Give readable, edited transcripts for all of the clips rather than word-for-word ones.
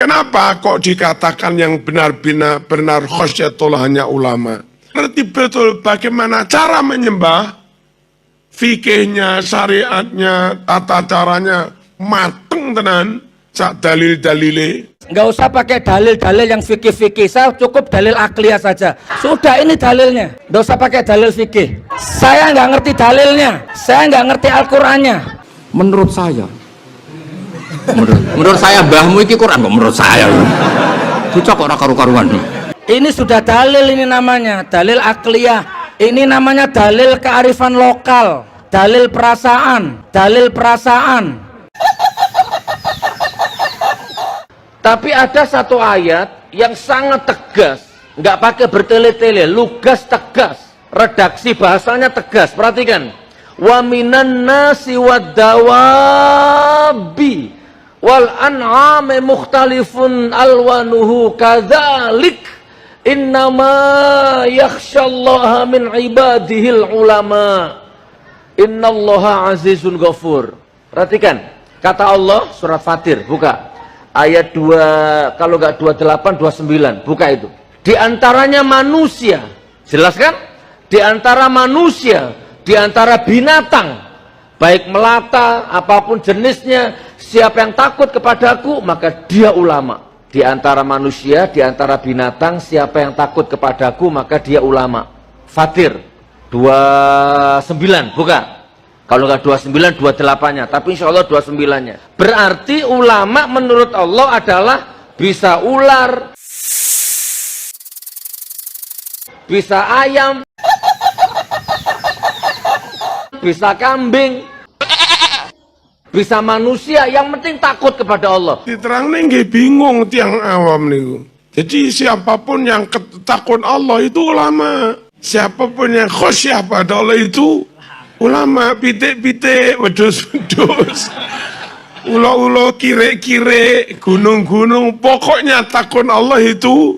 Kenapa kok dikatakan yang benar-benar khasyatullah hanya ulama? Ngerti betul bagaimana cara menyembah, fikihnya, syariatnya, tata caranya mateng tenan, sak dalil-dalile. Nggak usah pakai dalil-dalil yang fikih-fikih, saya cukup dalil akliyah saja. Sudah, ini dalilnya, nggak usah pakai dalil fikih. Saya nggak ngerti dalilnya, saya nggak ngerti Al-Qur'annya. Menurut saya, menurut saya mbahmu iki Quran kok menurut saya. Cocok ora karu-karuan. Ini sudah dalil, ini namanya dalil akliyah. Ini namanya dalil kearifan lokal, dalil perasaan, dalil perasaan. Tapi ada satu ayat yang sangat tegas, nggak pakai bertele-tele, lugas tegas, redaksi bahasanya tegas. Perhatikan, wa minan nasi wad-dawabi wal an'ami mukhtalifun alwanuhu kadzalik innama yakhsyallaha min ibadihil ulama innallaha azizun ghafur. Perhatikan, kata Allah surat Fatir, buka ayat 2, kalau nggak 28, 29, buka itu. Di antaranya manusia, jelas kan? Di antara manusia, di antara binatang, baik melata, apapun jenisnya, siapa yang takut kepadaku, maka dia ulama. Di antara manusia, di antara binatang, siapa yang takut kepadaku, maka dia ulama. Fatir 29, buka. Kalau nggak 29, 28-nya, tapi insya Allah 29-nya. Berarti ulama menurut Allah adalah bisa ular, bisa ayam, bisa kambing, bisa manusia, yang penting takut kepada Allah. Diterangnya nggak bingung tiang awam nih. Jadi siapapun yang takut Allah itu ulama. Siapapun yang khasyah pada Allah itu ulama. Pitik-pitik, wedus-wedus, ulo-ulo, kire-kire, gunung-gunung, pokoknya takut Allah itu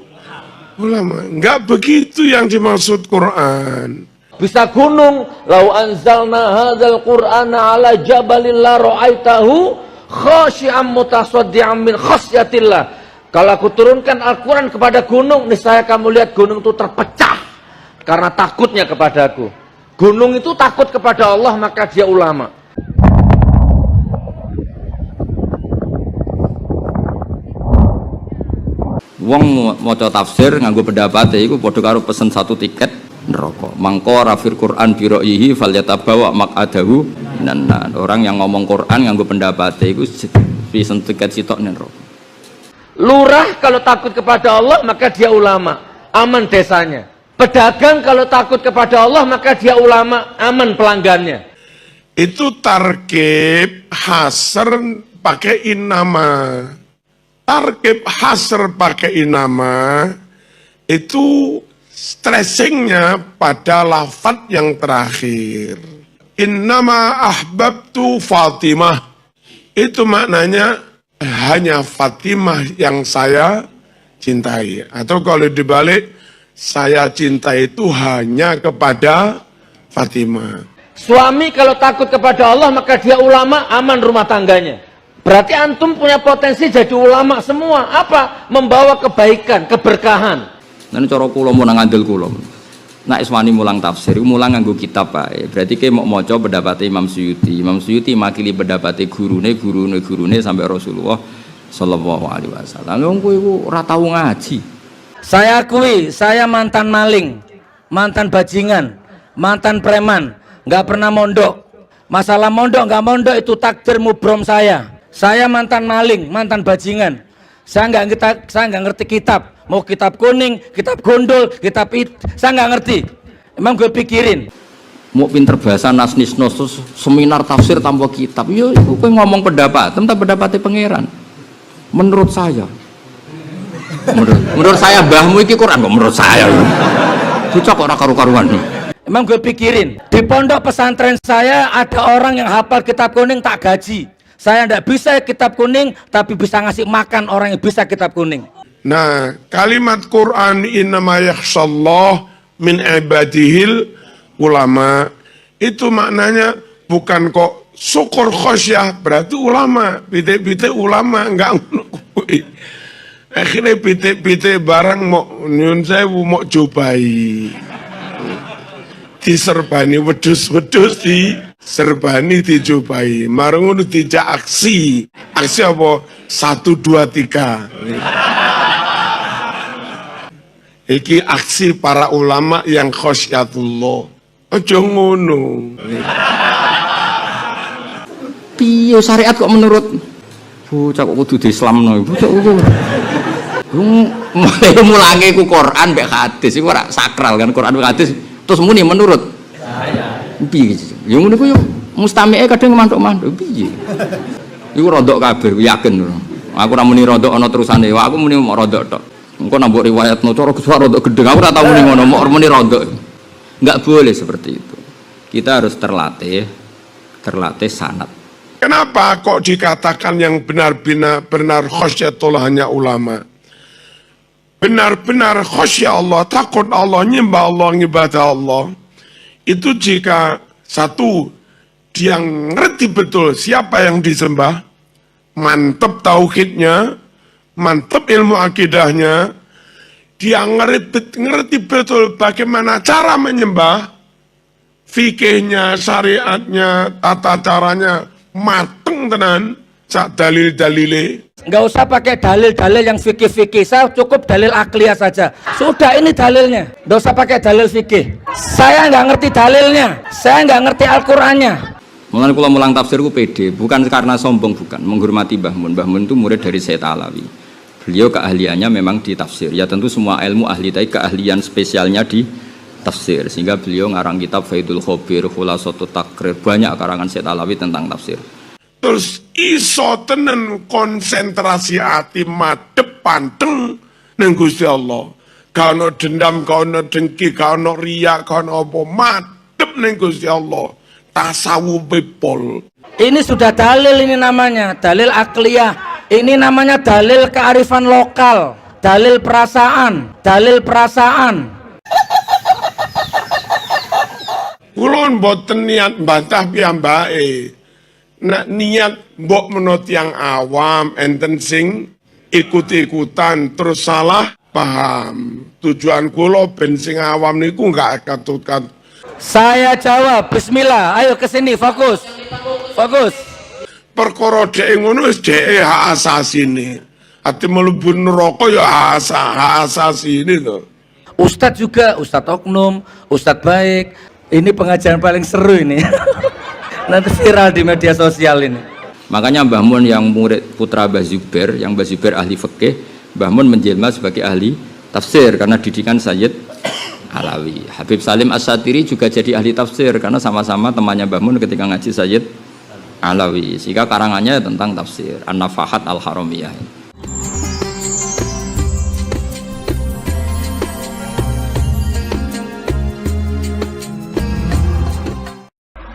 ulama. Enggak begitu yang dimaksud Quran. Bisa gunung, lau anzalna hadzal qur'ana ala jabalin la ra'aitahu khashi'an mutasaddian min khasyatillah. Kalau aku turunkan Al-Quran kepada gunung, niscaya kamu lihat gunung itu terpecah karena takutnya kepadaku. Gunung itu takut kepada Allah, maka dia ulama. Wong maca tafsir nganggo pendapat iku padha karo pesen satu tiket neraka. Mangko rafir Quran bi ra'yihi falyatabawa maq'adahu minan. Orang yang ngomong Quran nganggo pendapat iku pesen tiket sitok neraka. Lurah kalau takut kepada Allah, maka dia ulama, aman desanya. Pedagang kalau takut kepada Allah, maka dia ulama, aman pelanggannya. Itu tarkib hasr pakai inama. Tarkib hasr pakai inama itu stressingnya pada lafaz yang terakhir. Innama ahbabtu Fatimah. Itu maknanya hanya Fatimah yang saya cintai. Atau kalau dibalik, saya cinta itu hanya kepada Fatimah. Suami kalau takut kepada Allah, maka dia ulama, aman rumah tangganya. Berarti antum punya potensi jadi ulama semua. Apa? Membawa kebaikan, keberkahan. Nah, cara kula mau nang andel kula. Nek iswani mulang tafsir, mulang nganggo kitab wae. Berarti ki mau maca pendapat Imam Suyuti. Imam Suyuti makili pendapat gurune sampai Rasulullah sallallahu alaihi wasallam. Wong kowe iku ora tau ngaji. Saya akui, saya mantan maling, mantan bajingan, mantan preman, nggak pernah mondok. Masalah mondok nggak mondok itu takdir mubrom saya. Saya mantan maling, mantan bajingan. Saya nggak ngerti kitab. Mau kitab kuning, kitab gondol, kitab it, saya nggak ngerti. Emang gue pikirin. Mau pinter bahasa nasnisnos seminar tafsir tanpa kitab. Yo, kowe ngomong pendapat, tentang pendapatnya pangeran. Menurut saya. Menurut saya mbahmu iki Quran kok menurut saya. Cocok ora karu-karuan. Emang gue pikirin, di pondok pesantren saya ada orang yang hafal kitab kuning tak gaji. Saya tidak bisa kitab kuning, tapi bisa ngasih makan orang yang bisa kitab kuning. Nah, kalimat Quran innama yakhshallah min ibadihil ulama, itu maknanya bukan kok syukur khosyah berarti ulama, bide-bide ulama, enggak. Akhirnya pitik-pitik barang mau nyun sewu mau cobai. Diserbani wedus-wedus di serbani dicobai. Marang ngono dijak aksi. Aksi apa? 1 2 3. Iki aksi para ulama yang khosyatullah. Aja ngono. Piye syariat kok menurut bocah kok kudu diislamno bocah iku. Mulange ku Quran mbek hadis iku ora sakral kan Quran mbek hadis terus muni menurut saya. Piye yo ngono ku yo mustami'e kadang mantuk-mantuk piye. Iku rodok kabeh yakin. Aku ora muni rodok ana terusane, aku muni mok rodok tok. Engko nambah riwayatno cara rodok gedeng aku ora tau muni ngono, mok muni rodok. Enggak boleh seperti itu. Kita harus terlatih sanad. Kenapa kok dikatakan yang benar-benar khosyatullah hanya ulama? Benar-benar khosya Allah, takut Allah, nyembah Allah, ngibadah Allah. Itu jika satu, dia ngerti betul siapa yang disembah, mantep tauhidnya, mantep ilmu akidahnya, dia ngerti betul bagaimana cara menyembah, fikihnya, syariatnya, tata caranya, mateng tenan, sak dalil-dalile. Nggak usah pakai dalil-dalil yang fikih-fikih, saya cukup dalil akliyah saja. Sudah ini dalilnya, nggak usah pakai dalil fikih. Saya nggak ngerti dalilnya, saya nggak ngerti Al-Qur'annya. Mulane kula mulang tafsir ku pede, bukan karena sombong, bukan menghormati Mbah Mun. Mbah Mun itu murid dari Sayyid Alawi. Beliau keahliannya memang di tafsir. Ya tentu semua ilmu ahli, tapi keahlian spesialnya di tafsir. Sehingga beliau ngarang kitab Faidul Khobir, Khulasatut Takrir, banyak karangan Sayyid Alawi tentang tafsir. Terus iso tenen konsentrasi hati madep panteng nang Gusti Allah. Kano dendam, kano dengki, kano riya, kano apa madep nang Gusti Allah. Tasawuf pol. Ini sudah dalil, ini namanya dalil akliyah. Ini namanya dalil kearifan lokal, dalil perasaan, dalil perasaan. Kulon boten niat bantah piyambake. Nak niat mbok menurut yang awam enten sing ikut-ikutan terus salah paham. Tujuan kula ben sing awam niku enggak katut-katut. Saya jawab, bismillah, ayo ke sini, fokus. Fokus. Perkara dhek ngono wis dhek hak asasine. Ati mlebu neraka ya hak asasine to. Ustadz juga, Ustadz oknum, Ustadz baik. Ini pengajaran paling seru ini. Nanti viral di media sosial ini. Makanya Mbah Mun yang murid putra Mbah Zubair, yang Mbah Zubair ahli fikih, Mbah Mun menjelma sebagai ahli tafsir karena didikan Sayyid Alawi. Habib Salim As-Satiri juga jadi ahli tafsir karena sama-sama temannya Mbah Mun ketika ngaji Sayyid Alawi. Sehingga karangannya tentang tafsir An-Nafahat Al-Haramiyah.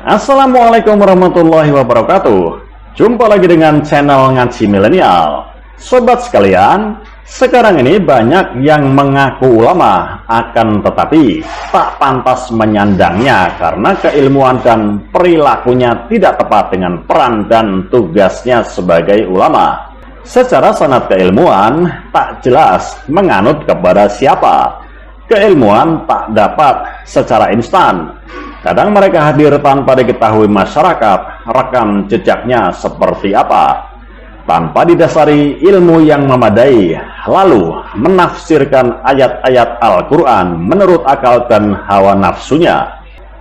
Assalamualaikum warahmatullahi wabarakatuh. Jumpa lagi dengan channel Ngaji Milenial. Sobat sekalian, sekarang ini banyak yang mengaku ulama, akan tetapi tak pantas menyandangnya karena keilmuan dan perilakunya tidak tepat dengan peran dan tugasnya sebagai ulama. Secara sanad keilmuan tak jelas menganut kepada siapa. Keilmuan tak dapat secara instan. Kadang mereka hadir tanpa diketahui masyarakat rekam jejaknya seperti apa, tanpa didasari ilmu yang memadai, lalu menafsirkan ayat-ayat Al-Quran menurut akal dan hawa nafsunya.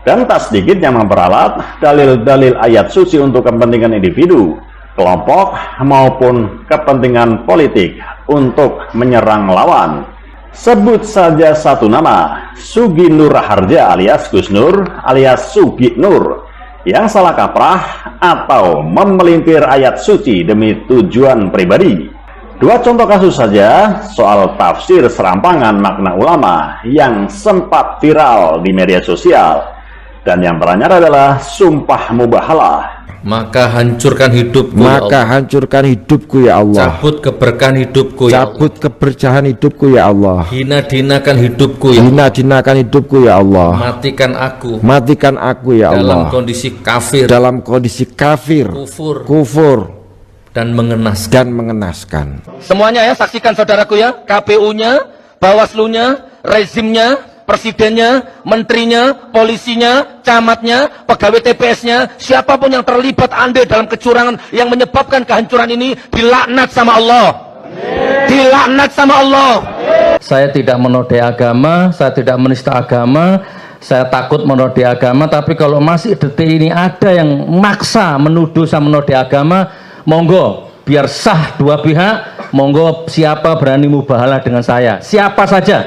Dan tak sedikit yang memperalat dalil-dalil ayat suci untuk kepentingan individu, kelompok maupun kepentingan politik untuk menyerang lawan. Sebut saja satu nama, Sugi Nur Raharja alias Gus Nur alias Sugi Nur, yang salah kaprah atau memelintir ayat suci demi tujuan pribadi. Dua contoh kasus saja soal tafsir serampangan makna ulama yang sempat viral di media sosial. Dan yang teranyar adalah sumpah mubahalah. Maka hancurkan hidupku, ya Allah. Hancurkan hidupku ya Allah. Cabut keberkahan hidupku, ya Allah. Cabut keberkahan hidupku ya Allah. Hina-dinakan hidupku, ya Allah. Hina-dinakan hidupku ya Allah. Matikan aku. Matikan aku ya Allah. Dalam kondisi kafir. Dalam kondisi kafir. Kufur. Kufur. dan mengenaskan. Semuanya ya, saksikan saudaraku ya, KPU-nya, Bawaslu-nya, rezimnya, presidennya, menterinya, polisinya, camatnya, pegawai TPS-nya, siapapun yang terlibat andil dalam kecurangan yang menyebabkan kehancuran ini dilaknat sama Allah. Dilaknat sama Allah. Saya tidak menodai agama, saya tidak menista agama, saya takut menodai agama, tapi kalau masih detik ini ada yang maksa menuduh saya menodai agama, monggo, biar sah dua pihak, monggo siapa berani mubahalah dengan saya, siapa saja.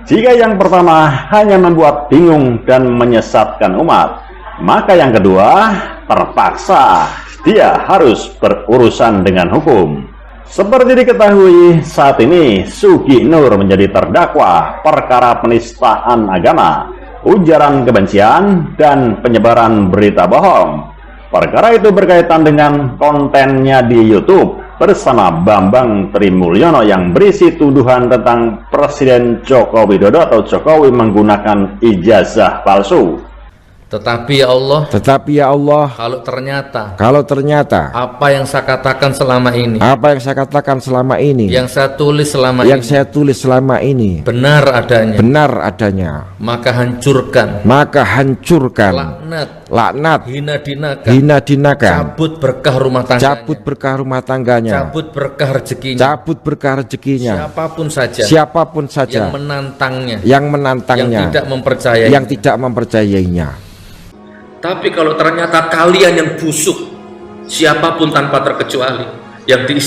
Jika yang pertama hanya membuat bingung dan menyesatkan umat, maka yang kedua terpaksa dia harus berurusan dengan hukum. Seperti diketahui, saat ini Sugi Nur menjadi terdakwa perkara penistaan agama, ujaran kebencian, dan penyebaran berita bohong. Perkara itu berkaitan dengan kontennya di YouTube bersama Bambang Trimulyono yang berisi tuduhan tentang Presiden Joko Widodo atau Jokowi menggunakan ijazah palsu. Tetapi ya Allah, kalau ternyata apa yang saya katakan selama ini, yang saya tulis selama ini, benar adanya, maka hancurkan, laknat, hina dinakan, cabut berkah rumah tangganya, cabut berkah rezekinya, siapapun saja yang menantangnya, yang tidak mempercayainya. Tapi kalau ternyata kalian yang busuk, siapapun tanpa terkecuali, yang di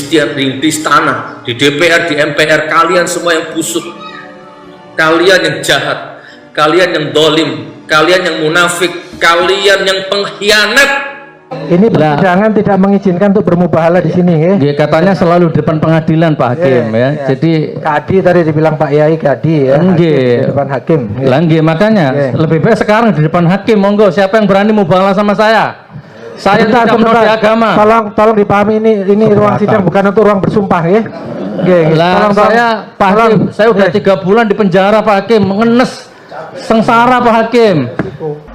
istana, di DPR, di MPR, kalian semua yang busuk, kalian yang jahat, kalian yang dolim, kalian yang munafik, kalian yang pengkhianat. Ini persidangan tidak mengizinkan untuk bermubahalah di sini, ya. Katanya selalu di depan pengadilan Pak Hakim, ya. Jadi Kadi tadi dibilang Pak Yai Kadi, ya. Di depan hakim. Makanya lebih baik sekarang di depan hakim, monggo siapa yang berani mubahalah sama saya. Saya tidak menodai agama. Tolong dipahami, ini ruang sidang bukan untuk ruang bersumpah, ya. Pak Hakim, saya udah 3 bulan di penjara Pak Hakim, mengenes sengsara Pak Hakim.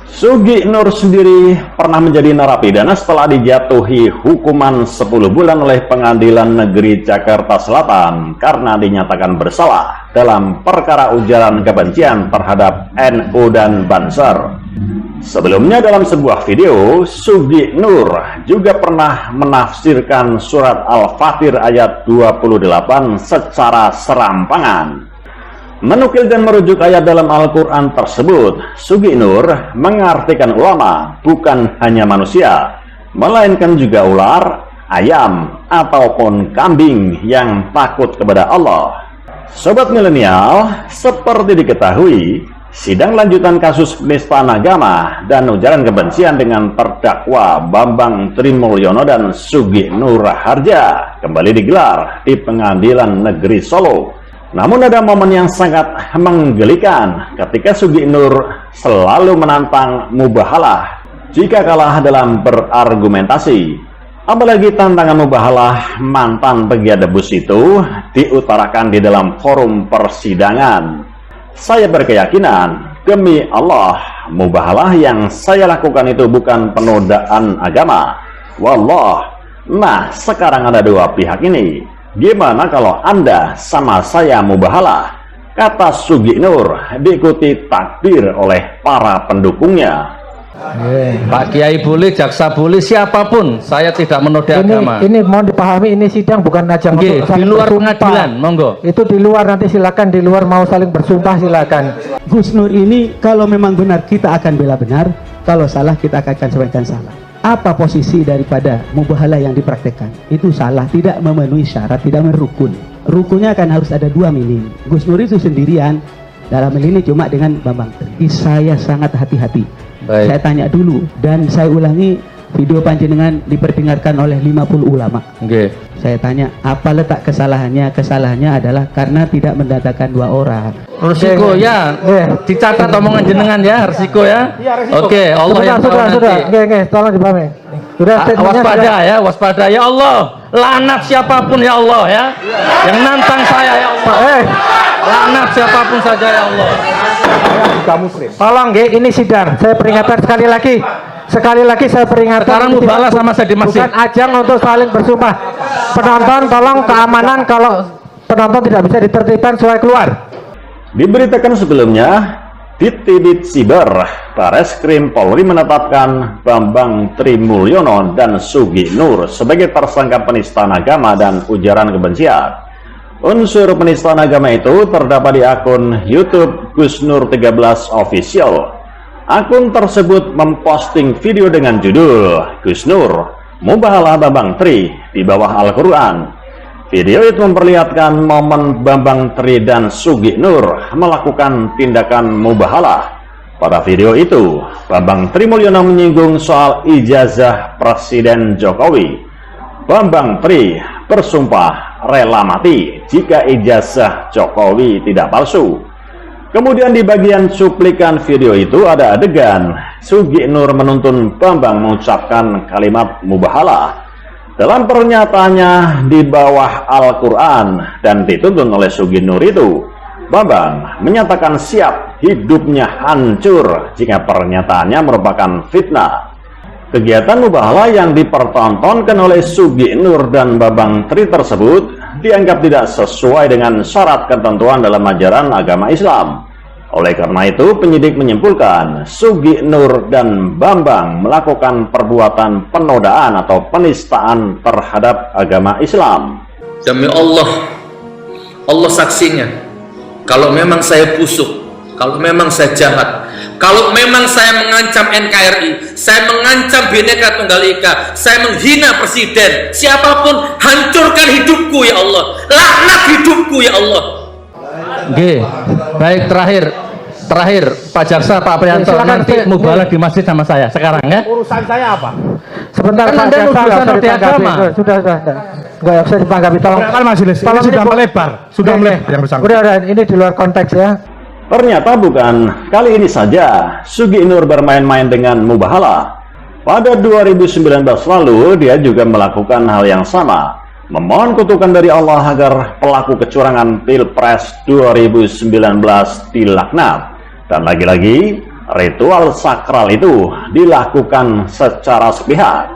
Sugi Nur sendiri pernah menjadi narapidana setelah dijatuhi hukuman 10 bulan oleh Pengadilan Negeri Jakarta Selatan karena dinyatakan bersalah dalam perkara ujaran kebencian terhadap NU dan Banser. Sebelumnya dalam sebuah video, Sugi Nur juga pernah menafsirkan surat Al-Fatir ayat 28 secara serampangan. Menukil dan merujuk ayat dalam Al-Quran tersebut, Sugi Nur mengartikan ulama bukan hanya manusia, melainkan juga ular, ayam, ataupun kambing yang takut kepada Allah. Sobat milenial, seperti diketahui, sidang lanjutan kasus penistaan agama dan ujaran kebencian dengan terdakwa Bambang Trimulyono dan Sugi Nur Harja kembali digelar di Pengadilan Negeri Solo. Namun ada momen yang sangat menggelikan ketika Sugi Nur selalu menantang mubahalah jika kalah dalam berargumentasi. Apalagi tantangan mubahalah mantan pegiat debus itu diutarakan di dalam forum persidangan. Saya berkeyakinan, demi Allah, mubahalah yang saya lakukan itu bukan penodaan agama. Wallah. Nah, sekarang ada dua pihak ini. Gimana kalau Anda sama saya mubahalah? Kata Sugi Nur, diikuti takbir oleh para pendukungnya. Pak Kiai boleh, jaksa boleh, siapapun, saya tidak menodai agama. Ini mohon dipahami, ini sidang bukan ajang untuk di luar pengadilan, monggo. Itu di luar, nanti silakan di luar mau saling bersumpah silakan. Gus Nur ini kalau memang benar kita akan bela benar, kalau salah kita akan sampaikan salah. Apa posisi daripada mubahalah yang dipraktekkan? Itu salah, tidak memenuhi syarat, tidak merukun. Rukunnya akan harus ada 2 minim. Gus Nur itu sendirian, dalam hal ini cuma dengan Bambang Tri. Saya sangat hati-hati. Saya tanya dulu, dan saya ulangi, video panjenengan diperdengarkan oleh 50 ulama. Saya tanya, apa letak kesalahannya? Kesalahannya adalah karena tidak mendatangkan 2 orang. Resiko ya, dicatat omongan jenengan ya, resiko ya. Oke, Allah yang tahu nanti. Tolong dipahami. Waspada ya, waspada ya Allah. Laknat siapapun ya Allah ya, yang nantang saya ya Allah. Laknat siapapun saja ya Allah. Tolong ini sidang. Saya peringatkan sekali lagi. sekali lagi saya peringatkan, Sekarang mubahalah sama saya di masjid. bukan ajang untuk saling bersumpah. Penonton tolong keamanan, kalau penonton tidak bisa ditertibkan supaya keluar. Diberitakan sebelumnya, Ditibit Siber, Bareskrim Polri menetapkan Bambang Trimulyono dan Sugi Nur sebagai tersangka penistaan agama dan ujaran kebencian. Unsur penistaan agama itu terdapat di akun YouTube Gus Nur 13 Official. Akun tersebut memposting video dengan judul Gus Nur Mubahalah Bambang Tri di bawah Al-Quran. Video itu memperlihatkan momen Bambang Tri dan Sugi Nur melakukan tindakan mubahalah. Pada video itu, Bambang Trimulyono menyinggung soal ijazah Presiden Jokowi. Bambang Tri bersumpah rela mati jika ijazah Jokowi tidak palsu. Kemudian di bagian cuplikan video itu ada adegan Sugi Nur menuntun Bambang mengucapkan kalimat mubahalah. Dalam pernyataannya di bawah Al-Quran dan dituntun oleh Sugi Nur itu, Bambang menyatakan siap hidupnya hancur jika pernyataannya merupakan fitnah. Kegiatan mubahalah yang dipertontonkan oleh Sugi Nur dan Bambang Tri tersebut dianggap tidak sesuai dengan syarat ketentuan dalam ajaran agama Islam. Oleh karena itu, penyidik menyimpulkan Sugi Nur dan Bambang melakukan perbuatan penodaan atau penistaan terhadap agama Islam. Demi Allah, Allah saksinya, kalau memang saya busuk, kalau memang saya jahat, kalau memang saya mengancam NKRI, saya mengancam Bhinneka Tunggal Ika, saya menghina presiden, siapapun, hancurkan hidupku ya Allah, laknat hidupku ya Allah. Oke, baik, terakhir Pak Jaksa, Pak Prianto, nanti mubahalah di masjid sama saya sekarang ya. Urusan saya apa? Sebentar, Kan Pak Anda Jaksa, nuduh nggak usah anti ditanggapi. agama. Sudah. Nggak usah ditanggapi, tolong. Kan majelis, ini sudah melebar, sudah melebar yang bersangkutan. Udah, ini di luar konteks ya. Ternyata bukan kali ini saja Sugi Nur bermain-main dengan mubahalah. Pada 2019 lalu, dia juga melakukan hal yang sama. Memohon kutukan dari Allah agar pelaku kecurangan Pilpres 2019 dilaknat. Dan lagi-lagi, ritual sakral itu dilakukan secara sepihak.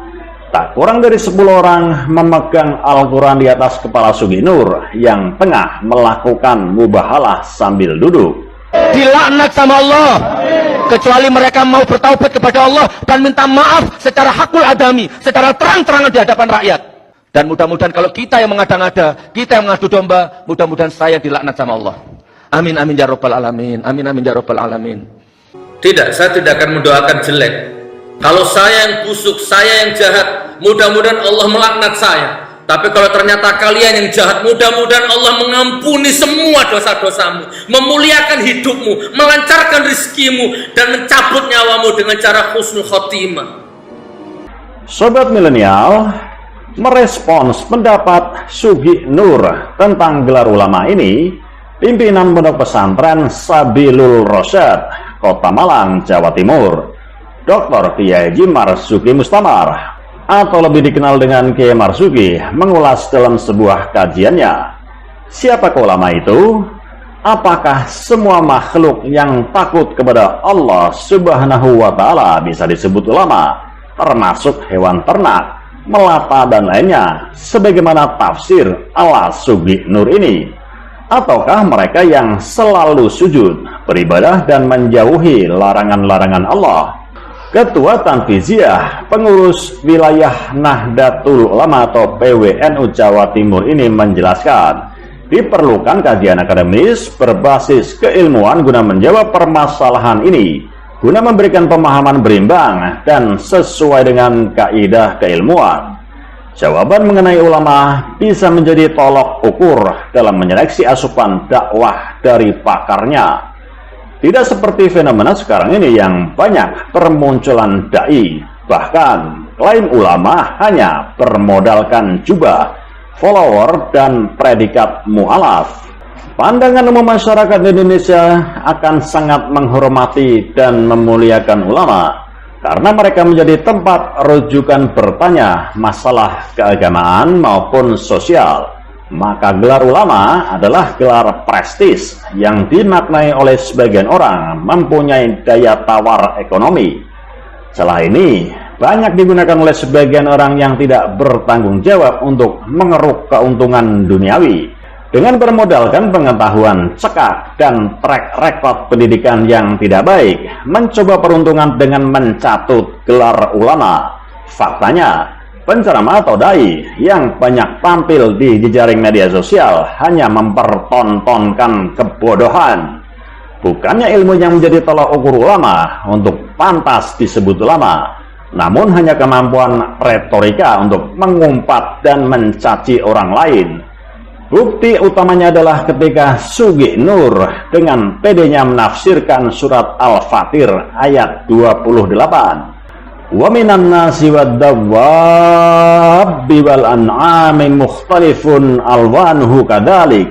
Tak kurang dari 10 orang memegang Al-Quran di atas kepala Sugi Nur yang tengah melakukan mubahalah sambil duduk. Dilaknat sama Allah, kecuali mereka mau bertaubat kepada Allah dan minta maaf secara hakul adami, secara terang-terangan di hadapan rakyat. Dan mudah-mudahan kalau kita yang mengada-ngada, kita yang mengadu domba, mudah-mudahan saya dilaknat sama Allah. Amin amin ya rabbal alamin. Amin amin ya rabbal alamin. Tidak, saya tidak akan mendoakan jelek. Kalau saya yang busuk, saya yang jahat, mudah-mudahan Allah melaknat saya. Tapi kalau ternyata kalian yang jahat, mudah-mudahan Allah mengampuni semua dosa-dosamu, memuliakan hidupmu, melancarkan rezekimu, dan mencabut nyawamu dengan cara husnul khotimah. Sobat milenial, merespons pendapat Sugi Nur tentang gelar ulama ini, pimpinan Pondok Pesantren Sabilul Rosyad, Kota Malang, Jawa Timur, Dr. Kiai Haji Marzuki Mustamar, atau lebih dikenal dengan Kiai Marzuki, mengulas dalam sebuah kajiannya. Siapa ulama itu? Apakah semua makhluk yang takut kepada Allah Subhanahu wa Ta'ala bisa disebut ulama, termasuk hewan ternak, melata, dan lainnya, sebagaimana tafsir ala Sugi Nur ini? Ataukah mereka yang selalu sujud, beribadah, dan menjauhi larangan-larangan Allah? Ketua Tanfiziyah, pengurus wilayah Nahdlatul Ulama atau PWNU Jawa Timur ini menjelaskan, diperlukan kajian akademis berbasis keilmuan guna menjawab permasalahan ini, guna memberikan pemahaman berimbang dan sesuai dengan kaidah keilmuan. Jawaban mengenai ulama bisa menjadi tolok ukur dalam menyeleksi asupan dakwah dari pakarnya. Tidak seperti fenomena sekarang ini yang banyak permunculan dai, bahkan klaim ulama hanya bermodalkan jubah, follower, dan predikat mu'alaf. Pandangan umum masyarakat Indonesia akan sangat menghormati dan memuliakan ulama karena mereka menjadi tempat rujukan bertanya masalah keagamaan maupun sosial. Maka gelar ulama adalah gelar prestis yang dimaknai oleh sebagian orang mempunyai daya tawar ekonomi. Celah ini banyak digunakan oleh sebagian orang yang tidak bertanggung jawab untuk mengeruk keuntungan duniawi dengan bermodalkan pengetahuan cekak dan track record pendidikan yang tidak baik, mencoba peruntungan dengan mencatut gelar ulama. Faktanya, penceramah atau dai yang banyak tampil di jejaring media sosial hanya mempertontonkan kebodohan. Bukannya ilmu yang menjadi tolak ukur ulama untuk pantas disebut ulama, namun hanya kemampuan retorika untuk mengumpat dan mencaci orang lain. Bukti utamanya adalah ketika Sugi Nur dengan pedenya menafsirkan surat Al-Fatir ayat 28. Wa minan nasi wad-dawwabbi wal an'ami mukhtalifun alwanuhu kadzalik.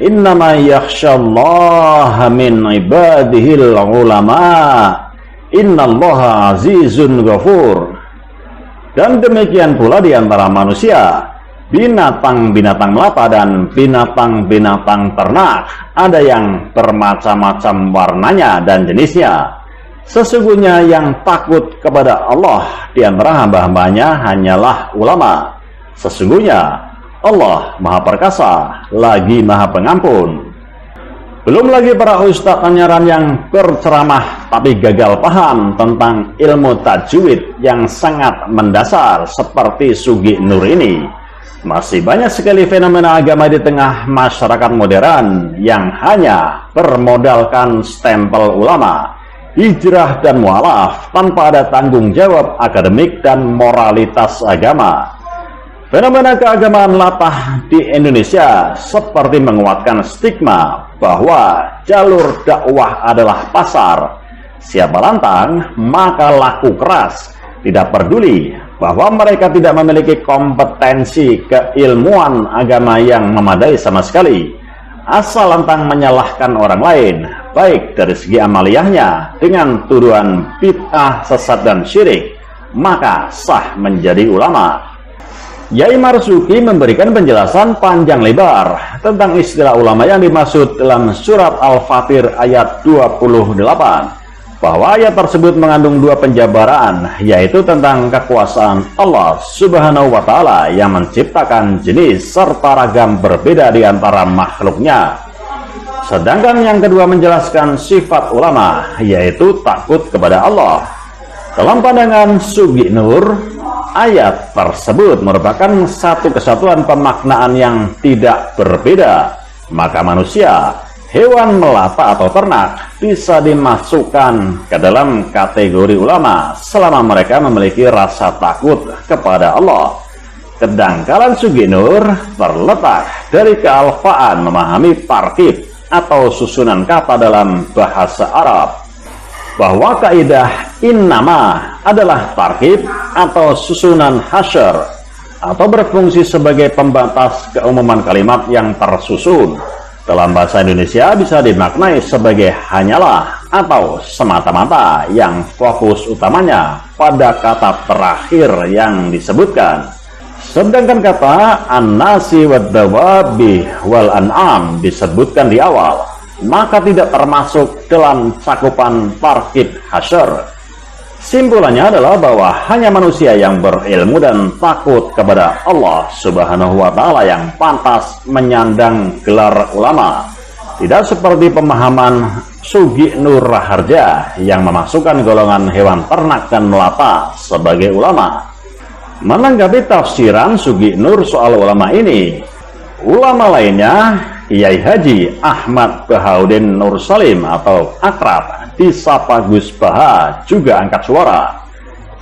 Innama yakhsyallaha min ibadihil ulama. Innallaha azizun ghafur. Dan demikian pula di antara manusia, binatang-binatang melata dan binatang-binatang ternak, ada yang bermacam-macam warnanya dan jenisnya. Sesungguhnya yang takut kepada Allah di antara hamba-hambanya hanyalah ulama. Sesungguhnya Allah Maha Perkasa lagi Maha Pengampun. Belum lagi para ustadz penyaran yang berceramah tapi gagal paham tentang ilmu tajwid yang sangat mendasar seperti Sugi Nur ini. Masih banyak sekali fenomena agama di tengah masyarakat modern yang hanya bermodalkan stempel ulama, hijrah dan mualaf tanpa ada tanggung jawab akademik dan moralitas agama. Fenomena keagamaan latah di Indonesia seperti menguatkan stigma bahwa jalur dakwah adalah pasar. Siapa lantang, maka laku keras. Tidak peduli bahwa mereka tidak memiliki kompetensi keilmuan agama yang memadai sama sekali. Asal lantang menyalahkan orang lain, baik dari segi amaliyahnya dengan tuduhan bid'ah, sesat dan syirik, maka sah menjadi ulama. Yai Marzuki memberikan penjelasan panjang lebar tentang istilah ulama yang dimaksud dalam surat Al-Fatir ayat 28, bahwa ayat tersebut mengandung dua penjabaran, yaitu tentang kekuasaan Allah Subhanahu wa Ta'ala yang menciptakan jenis serta ragam berbeda di antara makhluknya. Sedangkan yang kedua menjelaskan sifat ulama, yaitu takut kepada Allah. Dalam pandangan Sugi Nur, ayat tersebut merupakan satu kesatuan pemaknaan yang tidak berbeda. Maka manusia, hewan melata atau ternak bisa dimasukkan ke dalam kategori ulama selama mereka memiliki rasa takut kepada Allah. Kedangkalan Sugi Nur terletak dari kealfaan memahami tarkib atau susunan kata dalam bahasa Arab, bahwa kaidah innama adalah tarkib atau susunan hasyr atau berfungsi sebagai pembatas keumuman kalimat yang tersusun. Dalam bahasa Indonesia bisa dimaknai sebagai hanyalah atau semata-mata yang fokus utamanya pada kata terakhir yang disebutkan. Sedangkan kata an-nasi wad-dawabi wal an'am disebutkan di awal, maka tidak termasuk dalam cakupan tarkib hasyr. Simpulannya adalah bahwa hanya manusia yang berilmu dan takut kepada Allah Subhanahu wa Ta'ala yang pantas menyandang gelar ulama. Tidak seperti pemahaman Sugi Nur Raharja yang memasukkan golongan hewan ternak dan melata sebagai ulama. Menanggapi tafsiran Sugi Nur soal ulama ini, ulama lainnya, Kiai Haji Ahmad Bahaudin Nur Salim atau akrab disapa Gus Baha, juga angkat suara.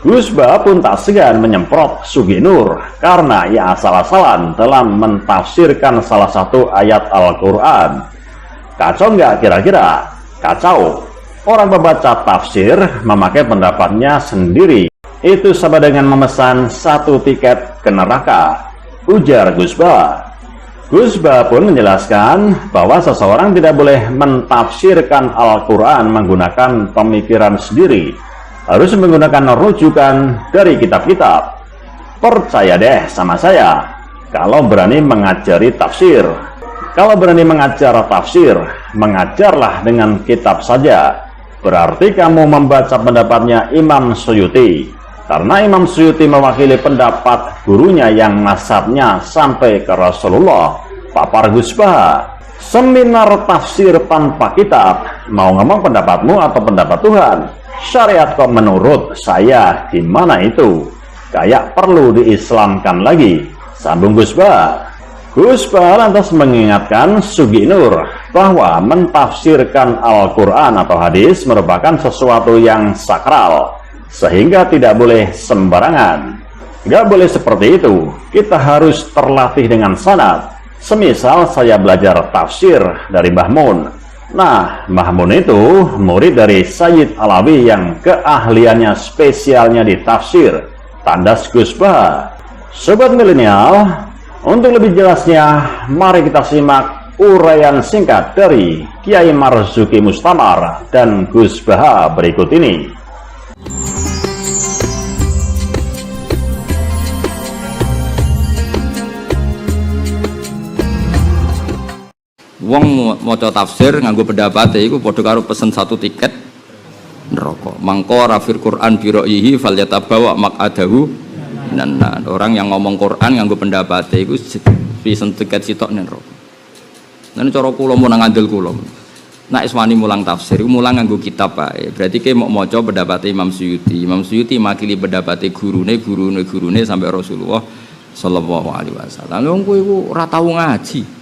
Gus Baha pun tak segan menyemprot Sugi Nur karena ia asal-asalan dalam mentafsirkan salah satu ayat Al-Quran. Kacau nggak kira-kira? Kacau. Orang membaca tafsir memakai pendapatnya sendiri. Itu sama dengan memesan satu tiket ke neraka, ujar Gus Baha. Gus Baha pun menjelaskan bahwa seseorang tidak boleh mentafsirkan Al-Quran menggunakan pemikiran sendiri, harus menggunakan rujukan dari kitab-kitab. Percaya deh sama saya, kalau berani mengajari tafsir. Kalau berani mengajar tafsir, mengajarlah dengan kitab saja. berarti kamu membaca pendapatnya Imam Suyuti. Karena Imam Suyuti mewakili pendapat gurunya yang mazhabnya sampai ke Rasulullah, papar Gus Baha. Seminar tafsir tanpa kitab, mau ngomong pendapatmu atau pendapat Tuhan? Syariat kok menurut saya gimana itu? Kayak perlu diislamkan lagi, sambung Gus Baha. Gus Baha lantas mengingatkan Sugi Nur bahwa mentafsirkan Al-Quran atau hadis merupakan sesuatu yang sakral, sehingga tidak boleh sembarangan. Gak boleh seperti itu, kita harus terlatih dengan sanad. Semisal saya belajar tafsir dari Mbah Mun. Nah, Mbah Mun itu murid dari Sayyid Alawi yang keahliannya spesialnya di tafsir. Tandas Gus Baha. Sobat milenial, untuk lebih jelasnya, mari kita simak uraian singkat dari Kiai Marzuki Mustamar dan Gus Baha berikut ini. Wong maca tafsir nganggo pendapat iku padha karo pesen satu tiket neraka. Mangko rafir Quran bi ra'yihi falyatabawa maq'adahu minan. Orang yang ngomong Quran nganggo pendapat iku pesen tiket sitok ning neraka. Nek cara kula mun ngandel kula. Nek iswani mulang tafsir iku mulang nganggo kitab ae. Berarti ke mau maca pendapat Imam Suyuti. Imam Suyuti makili pendapat gurune sampai Rasulullah sallallahu alaihi wasallam. Wong kowe iku ora tau ngaji.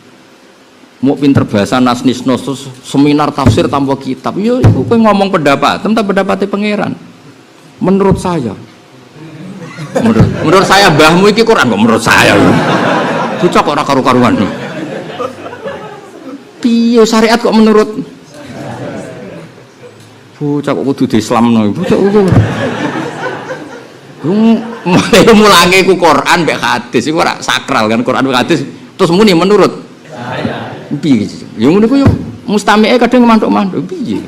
Mau pinter bahasa nas-nisnos terus seminar tafsir tanpa kitab, yo itu ngomong pendapat, tentang pendapatnya pangeran. Menurut saya, menurut saya mbahmu iki Quran kok menurut saya. Bocah kok ora karu-karuan. Piye syariat kok menurut? Bocah kok kudu diislamno, bocah kok. Mulange ku Quran mek hadis iku ora sakral kan, Quran mek hadis terus muni menurut piye yo ngono ku yo mustami'e kadang mantuk-mantuk piye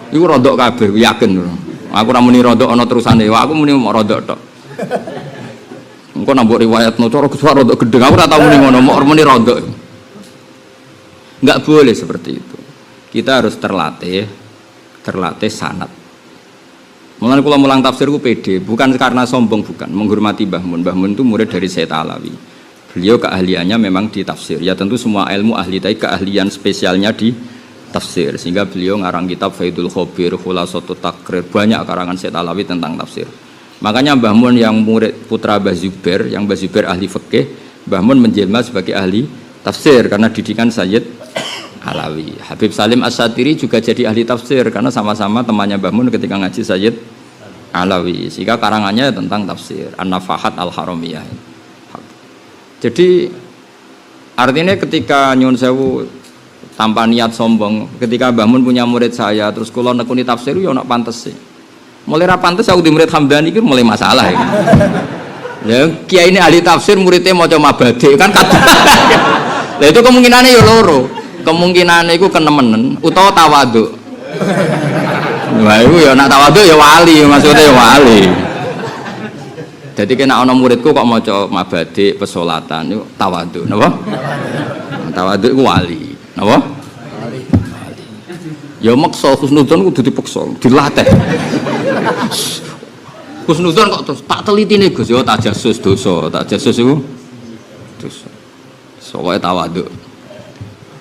iku rodok kabeh yakin aku ora muni rodok ana terusane aku muni mok rodok tok engko nambah riwayatno cara suara rodok gedeng aku ora tau muni ngono mok muni rodok enggak boleh seperti itu kita harus terlatih sanad. Mulane kula mulang tafsirku pede bukan karena sombong, bukan menghormati Mbah Mun. Mbah Mun itu murid dari Sayyid Alawi. Beliau keahliannya memang di tafsir. Ya tentu semua ilmu ahli, tapi keahlian spesialnya di tafsir. Sehingga beliau ngarang kitab Faidul Khobir, Khulasatut Takrir, banyak karangan Sayyid Alawi tentang tafsir. Makanya Mbah Mun yang murid putra Mbah Zubair, yang Mbah Zubair ahli fikih, Mbah Mun menjelma sebagai ahli tafsir karena didikan Sayyid Alawi. Habib Salim As-Satiri juga jadi ahli tafsir karena sama-sama temannya Mbah Mun ketika ngaji Sayyid Alawi. Sehingga karangannya tentang tafsir An-Nafahat Al-Haramiyah. Jadi artinya ketika nyun sewu tanpa niat sombong, ketika Mbah Mun punya murid saya, terus kula nekuni tafsir yo ana pantes sih. Mulai ra pantes aku di murid Hamdani iki mulai masalah ya. Ya kiai ini ahli tafsir muridnya maca mabade kan kata. Lah itu kemungkinannya yo loro. Kemungkinannya iku kenemenen utawa tawaduk. Wah iku ya nak tawaduk ya wali, maksudnya ya wali. Jadi kena ana muridku kok maca mabade pesolatan niku tawadhu, napa? Tawadhu iku wali, napa? Wali. Ya maksa husnudzon kudu dipeksa, dilatih. Husnudzon kok terus tak telitine Gus, yo tajasus dosa, tajasus iku dosa. Soale tawadhu.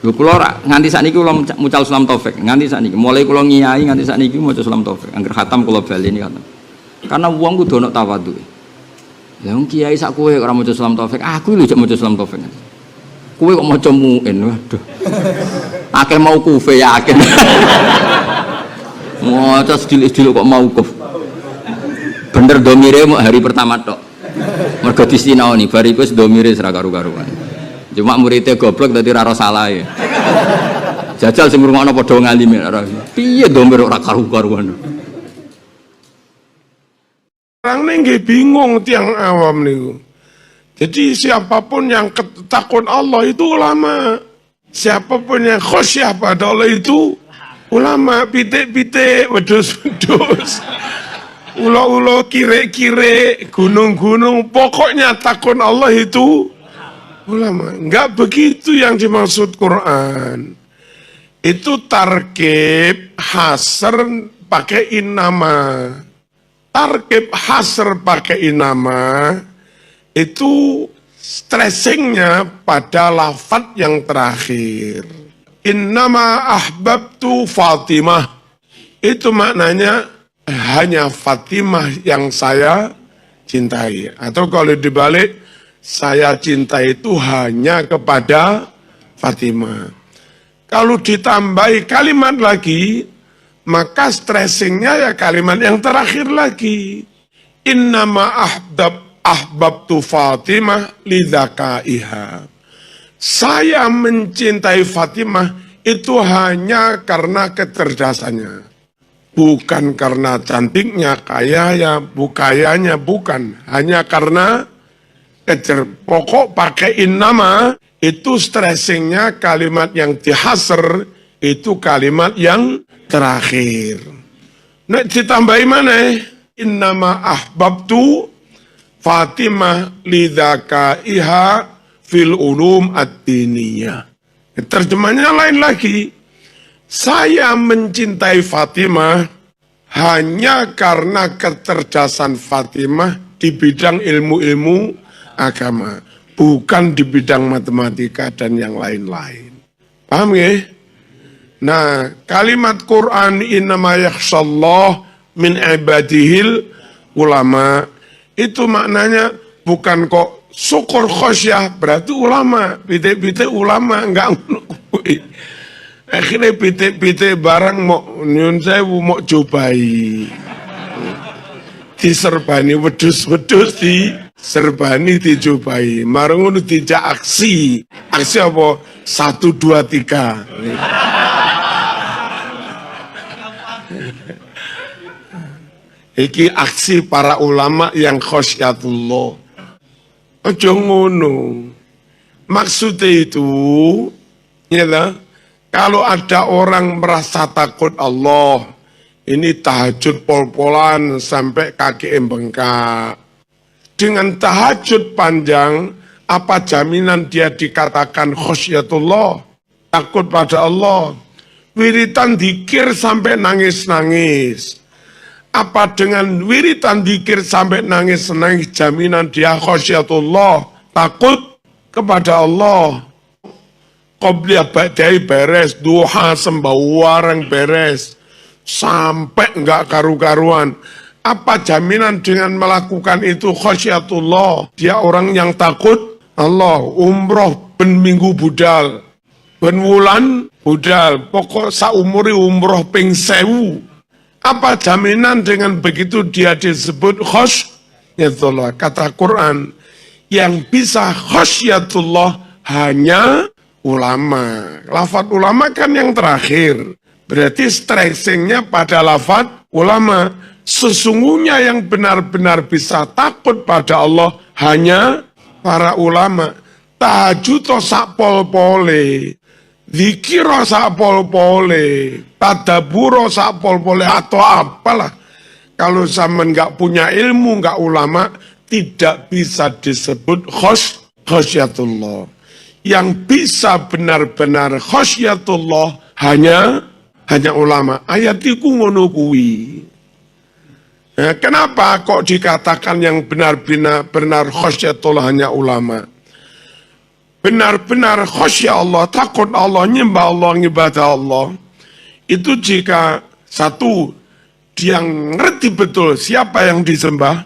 Lho kula ora nganti sakniki kula mucal Sulam Taufik, nganti sakniki mulai kula ngiyai nganti sakniki maca Sulam Taufik, angger khatam kula baleni khatam. Karena wong kudu ana tawadhu. Ya wong kiai sak kowe ora maca Sulam Taufik, aku lho jak maca Sulam Taufik. Kowe kok maca muin, waduh. Akeh mau kufe yakin. Maca sediluk-sediluk kok mau kuf. Bener domire mau hari pertama tok. Mergo disinaoni bariku wis domire ora karu-karuan. Cuma muridnya goblok dadi ora salahe. Jajal sing ngrungokno padha ngalime ora. Piye domire ora karu-karuan. Orang ini bingung tiang awam nih. Jadi siapapun yang takut Allah itu ulama. Siapapun yang khosyah pada Allah itu ulama. Pitik-pitik, wedus-wedus, ulo-ulo, kire-kire, gunung-gunung. Pokoknya takut Allah itu ulama. Enggak begitu yang dimaksud Quran. Itu tarkib hasr pakai innama. Tarkib hasr pakai innama itu stressingnya pada lafadz yang terakhir. Innama ahbabtu Fatimah. Itu maknanya hanya Fatimah yang saya cintai. Atau kalau dibalik, saya cinta itu hanya kepada Fatimah. Kalau ditambahi kalimat lagi, maka stressingnya ya kalimat yang terakhir lagi. Innama ahbabtu Fatimah lidzakaiha. Saya mencintai Fatimah itu hanya karena kecerdasannya. Bukan karena cantiknya, kayanya, bukan. Hanya karena pokok pakai innama. Itu stressingnya kalimat yang dihasr, itu kalimat yang terakhir. Nah, ditambahi mana? Innama ahbabtu Fatimah lidzakaiha fil ulum ad-diniyah. Terjemahnya lain lagi. Saya mencintai Fatimah hanya karena kecerdasan Fatimah di bidang ilmu-ilmu agama. Bukan di bidang matematika dan yang lain-lain. Paham ya? Nah, kalimat Quran innama yakhshallah min ibadihil ulama. Itu maknanya bukan kok syukur khosyah, berarti ulama. Pitik-pitik ulama, enggak ngukui. Akhirnya pitik-pitik barang mau nyun sewu mau cobai. Diserbani wedus-wedus serbani dicobai, marang ngono dijak aksi. Aksi apa? 1, 2, 3. Iki aksi para ulama yang khosyatullah. Ojo ngono. Maksudnya itu, ya, kalau ada orang merasa takut Allah, ini tahajud pol-polan sampai kaki bengkak. Dengan tahajud panjang, apa jaminan dia dikatakan khosyatullah, takut pada Allah? Wiritan dikir sampai nangis-nangis. Apa dengan wiritan dikir sampai nangis-nangis jaminan dia khosyatullah, takut kepada Allah? Qobliyah ba'dai beres, duha sembahyang beres, sampai enggak karu-karuan. Apa jaminan dengan melakukan itu khosyatullah? Dia orang yang takut Allah. Umroh ben minggu budal, ben wulan budal, pokok saumuri umroh ping 1000. Apa jaminan dengan begitu dia disebut khosyatullah? Kata Quran, yang bisa khosyatullah hanya ulama. Lafadz ulama kan yang terakhir. Berarti stressingnya pada lafadz ulama. Sesungguhnya yang benar-benar bisa takut pada Allah hanya para ulama. Tahajud sak pol-pole, zikir sak pol-pole, tadabbur sak pol-pole, atau apalah. Kalau zaman nggak punya ilmu, nggak ulama, tidak bisa disebut khosyatullah. Yang bisa benar-benar khosyatullah hanya ulama. Ayat iku ngono kuwi. Nah, kenapa kok dikatakan yang benar-benar khosyatullah hanya ulama? Benar-benar khosyat Allah, takut Allah, nyembah Allah, ngibadah Allah. Itu jika satu, dia ngerti betul siapa yang disembah,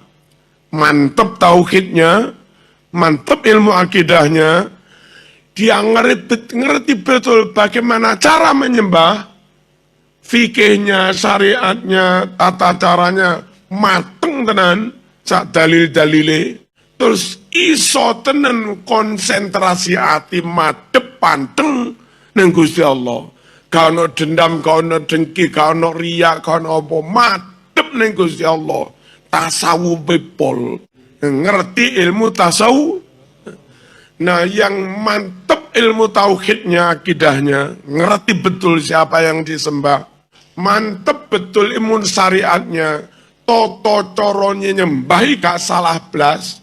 mantep tauhidnya, mantep ilmu akidahnya, dia ngerti betul bagaimana cara menyembah, fikihnya, syariatnya, tata caranya, mateng tenan, sak dalil-dalile, terus iso tenan konsentrasi hati madep panteng nang Gusti Allah. Gak ono dendam, gak ono dengki, gak ono riya, gak ono apa, madep nang Gusti Allah. Tasawuf pol, ngerti ilmu tasawuf. Nah, yang mantep ilmu tauhidnya, akidahnya, ngerti betul siapa yang disembah, mantep betul ilmu syariatnya, toto corone nyembahi gak salah blas,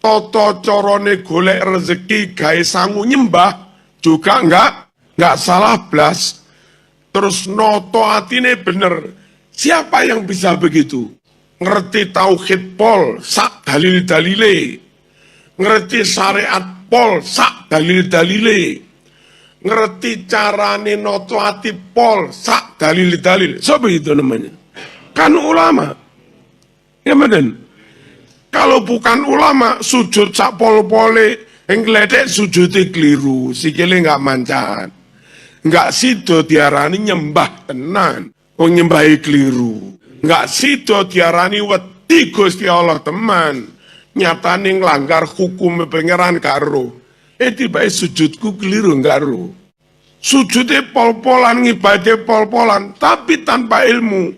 toto corone golek rezeki gawe sangu nyembah juga enggak salah blas. terus noto atine bener. Siapa yang bisa begitu? Ngerti tauhid pol, sak dalil-dalile. Ngerti syariat pol, sak dalil-dalile. Ngerti carane noto ati pol, sak dalil-dalil. Siapa itu namanya? Kan ulama. Ya bener. Kalau bukan ulama, sujud sak pol-pole, yang ngeledek sujudnya keliru, sikile nggak mancat. Nggak sido diarani nyembah tenan. Wong nyembahi keliru. Nggak sido diarani wedi Gusti Allah teman. Nyatane nglanggar hukum pangeran karo. Tiba-tiba sujudku keliru nggak ro. Sujudnya pol-polan, ngibadahnya pol-polan, tapi tanpa ilmu.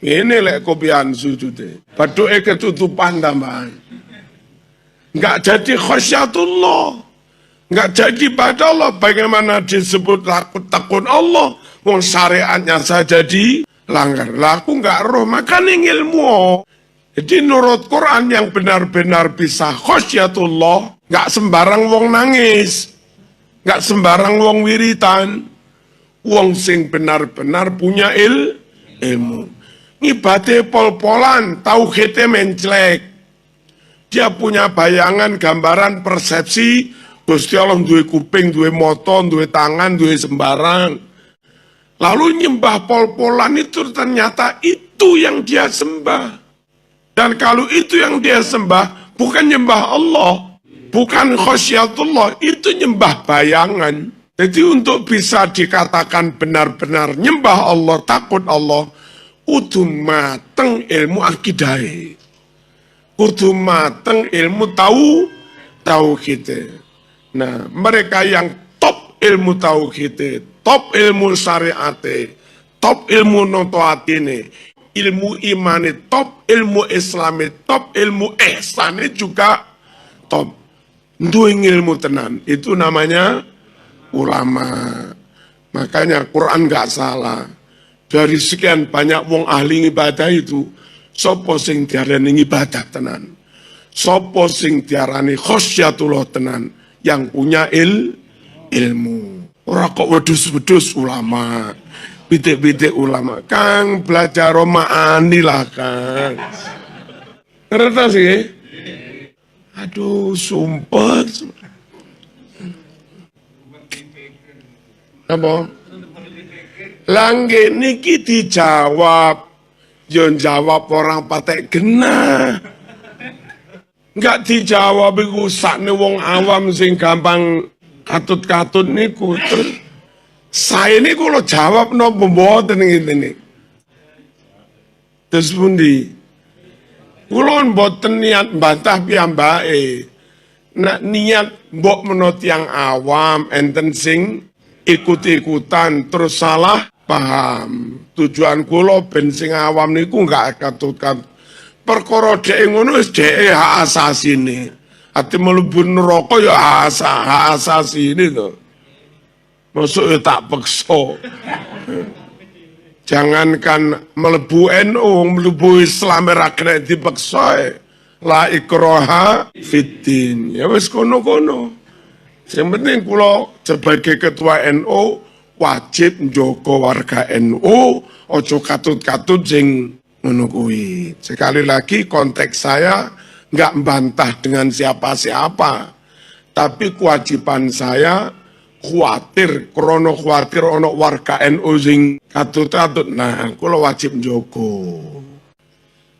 Ini lek kopian sujudnya. Paduke ketutupan tambahan. Nggak jadi khasyatullah. Nggak jadi pada Allah. Bagaimana disebut takut Allah. Wong syariatnya saja dilanggar. Laku nggak roh, makanya ilmu. Jadi nurut Quran yang benar-benar bisa khasyatullah, nggak sembarang wong nangis, nggak sembarang wong wiritan, wong sing benar-benar punya ilmu. Ngibate pol-polan, tauhidnya menclek. Dia punya bayangan, gambaran, persepsi, Gusti Allah duwe kuping, duwe mata, duwe tangan, duwe sembarang. Lalu nyembah pol-polan itu ternyata itu yang dia sembah. Dan kalau itu yang dia sembah, bukan nyembah Allah, bukan khasyatullah, itu nyembah bayangan. Jadi untuk bisa dikatakan benar-benar nyembah Allah, takut Allah, kudu mateng ilmu akidai. Kudu mateng ilmu tauhid. Nah, mereka yang top ilmu tauhid, top ilmu syariat, top ilmu notoatine, ilmu imane top, ilmu islami top, ilmu ihsane juga top. Duwe ilmu tenan, itu namanya ulama. Makanya Quran nggak salah. Dari sekian banyak wong ahli ibadah itu, sapa sing diarani ibadah tenan? Sapa sing diarani khasyatullah tenan? Yang punya ilmu. Ora kok wedhus-wedhus ulama. Bidik-bidik ulama. Kang belajar romaani lah Kang. Ngerti sih? Aduh, sumpah. Apa? Langge niki dijawab. Yon jawab orang patek genah. Enggak dijawab iku sakne wong awam sing gampang katut-katut niku. Terus saya niku lo jawab napa mboten ngene. Terus pundi? Kula mboten niat bantah piyambake. Nek niat mbok menut yang awam enten sing ikut-ikutan terus salah paham. Tujuan kula ben sing awam niku enggak katut-katut. Perkara dhek ngono wis dhek hak asasine. Ati mlebu neraka ya hak asasine to. Masuk ya tak peksa. Jangankan mlebu NU, mlebu Islam ora kena dipeksa. La ikraha fiddin. Ya wis kono-kono. Sing penting kula sebagai ketua NU wajib njaga warga NU, aja katut-katut sing ngono kuwi. Sekali lagi konteks saya nggak membantah dengan siapa-siapa, tapi kewajiban saya khawatir, krono khawatir ono warga NU sing katut-katut. Nah, kula wajib njogo.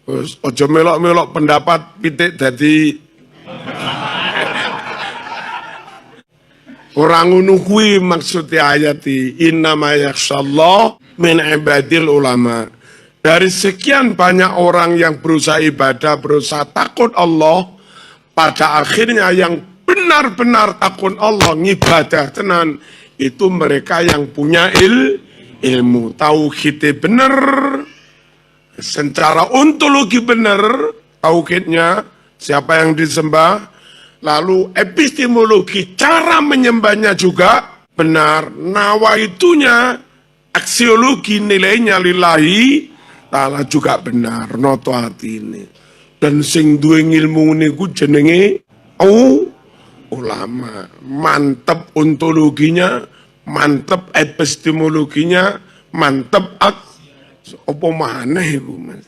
Terus aja melok-melok pendapat pitik dadi ora ngono kuwi maksudnya ayati innama yakhshallah min ibadil ulama. Dari sekian banyak orang yang berusaha ibadah, berusaha takut Allah, pada akhirnya yang benar-benar takut Allah, ngibadah tenan, itu mereka yang punya ilmu, tauhidnya benar, secara ontologi benar, tauhidnya, siapa yang disembah, lalu epistemologi, cara menyembahnya juga benar, nawaitunya, aksiologi nilainya lillahi ta'ala juga benar, noto hati ini. Dan sing duwe ilmu niku jenenge ulama. Mantep ontologinya, mantep epistemologinya, Mantep ak. Apa maneh iku, Mas?